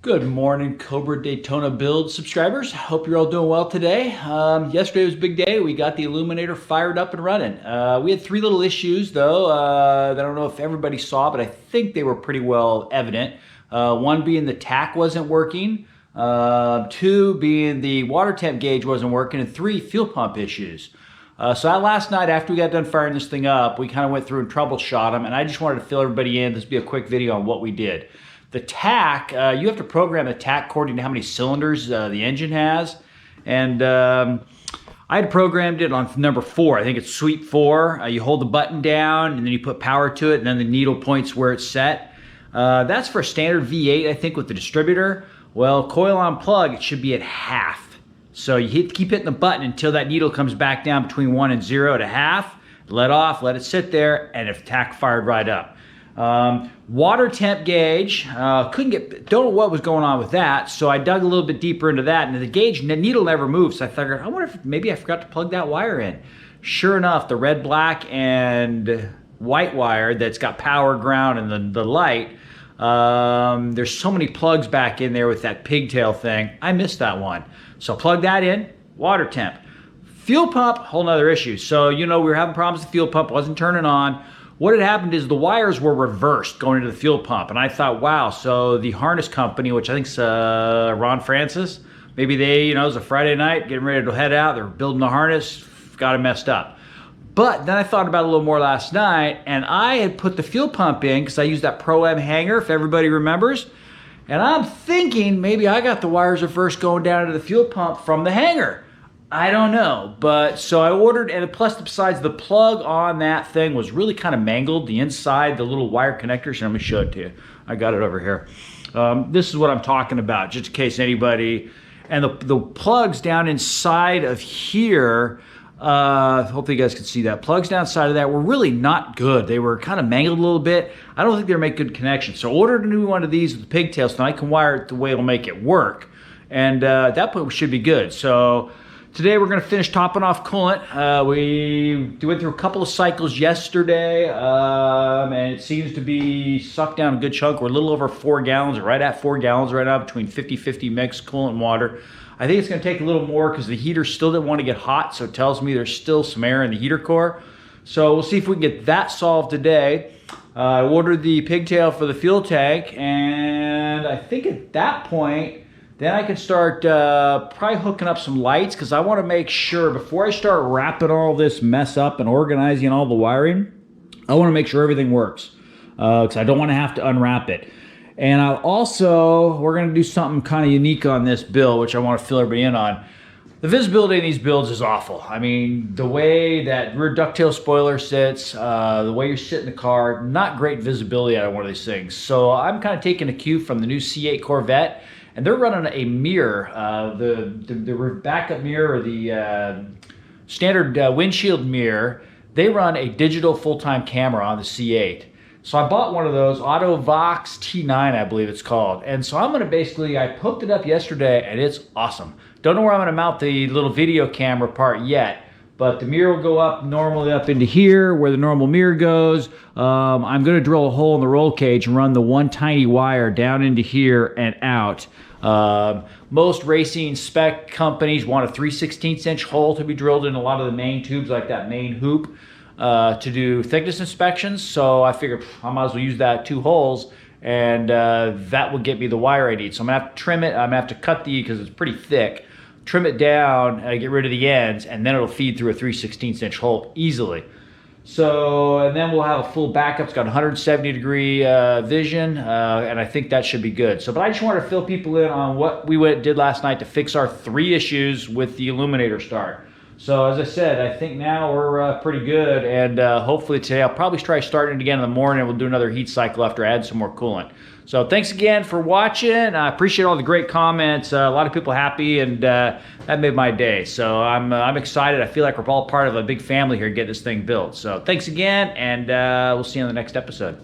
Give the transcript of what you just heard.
Good morning, Cobra Daytona build subscribers. Hope you're all doing well today. Yesterday was a big day. We got the Aluminator fired up and running. We had three little issues though that I don't know if everybody saw, but I think they were pretty well evident. One being the tach wasn't working, two being the water temp gauge wasn't working, and three, fuel pump issues. So that last night after we got done firing this thing up, we kind of went through and troubleshot them, and I just wanted to fill everybody in. This would be a quick video on what we did. The tach, you have to program the tach according to how many cylinders the engine has. And I had programmed it on number 4. I think it's sweep 4. You hold the button down and then you put power to it and then the needle points where it's set. That's for a standard V8, I think, with the distributor. Well, coil on plug, it should be at half. So you keep hitting the button until that needle comes back down between 1 and 0 to half. Let off, let it sit there, and if tach fired right up. Water temp gauge, don't know what was going on with that, so I dug a little bit deeper into that, and the needle never moved, so I figured, I wonder if maybe I forgot to plug that wire in. Sure enough, the red, black, and white wire that's got power, ground, and the light, there's so many plugs back in there with that pigtail thing. I missed that one. So plug that in, water temp. Fuel pump, whole nother issue. So, you know, we were having problems with the fuel pump, wasn't turning on. What had happened is the wires were reversed going into the fuel pump. And I thought, wow, so the harness company, which I think is Ron Francis, maybe they, you know, it was a Friday night, getting ready to head out, they're building the harness, got it messed up. But then I thought about it a little more last night, and I had put the fuel pump in because I used that Pro-M hanger, if everybody remembers. And I'm thinking maybe I got the wires reversed going down into the fuel pump from the hanger. I don't know, but so I ordered, and plus besides the plug on that thing was really kind of mangled, the inside, the little wire connectors, and let me show it to you. I got it over here. This is what I'm talking about, just in case anybody, and the plugs down inside of here, hopefully you guys can see that. Plugs down inside of that were really not good. They were kind of mangled a little bit. I don't think they were making good connections. So I ordered a new one of these with the pigtails so I can wire it the way it'll make it work. And at that point we should be good. So today we're going to finish topping off coolant. We went through a couple of cycles yesterday, and it seems to be sucked down a good chunk. We're a little over 4 gallons, right at 4 gallons right now, between 50-50 mix coolant and water. I think it's going to take a little more because the heater still didn't want to get hot, so it tells me there's still some air in the heater core. So we'll see if we can get that solved today. I ordered the pigtail for the fuel tank, and I think at that point, then I can start probably hooking up some lights because I want to make sure before I start wrapping all this mess up and organizing all the wiring, I want to make sure everything works because I don't want to have to unwrap it. And we're going to do something kind of unique on this build, which I want to fill everybody in on. The visibility in these builds is awful. I mean, the way that rear ducktail spoiler sits, the way you're sitting in the car, not great visibility out of one of these things. So I'm kind of taking a cue from the new C8 Corvette, and they're running a mirror, the backup mirror or the standard windshield mirror. They run a digital full-time camera on the C8. So I bought one of those, AutoVox T9, I believe it's called. And so I'm going to I hooked it up yesterday, and it's awesome. Don't know where I'm going to mount the little video camera part yet, but the mirror will go up normally up into here where the normal mirror goes. I'm going to drill a hole in the roll cage and run the one tiny wire down into here and out. Most racing spec companies want a 3/16 inch hole to be drilled in a lot of the main tubes, like that main hoop, to do thickness inspections. So I figured I might as well use that 2 holes, and that will get me the wire I need. So I'm gonna have to trim it. I'm gonna have to cut because it's pretty thick. Trim it down, get rid of the ends, and then it'll feed through a 3/16 inch hole easily. So, and then we'll have a full backup. It's got 170-degree vision, and I think that should be good. So, but I just wanted to fill people in on what we did last night to fix our 3 issues with the Aluminator start. So, as I said, I think now we're pretty good, and hopefully today I'll probably try starting it again in the morning, and we'll do another heat cycle after I add some more coolant. So thanks again for watching. I appreciate all the great comments. A lot of people happy, and that made my day. So I'm excited. I feel like we're all part of a big family here to get this thing built. So thanks again, and we'll see you on the next episode.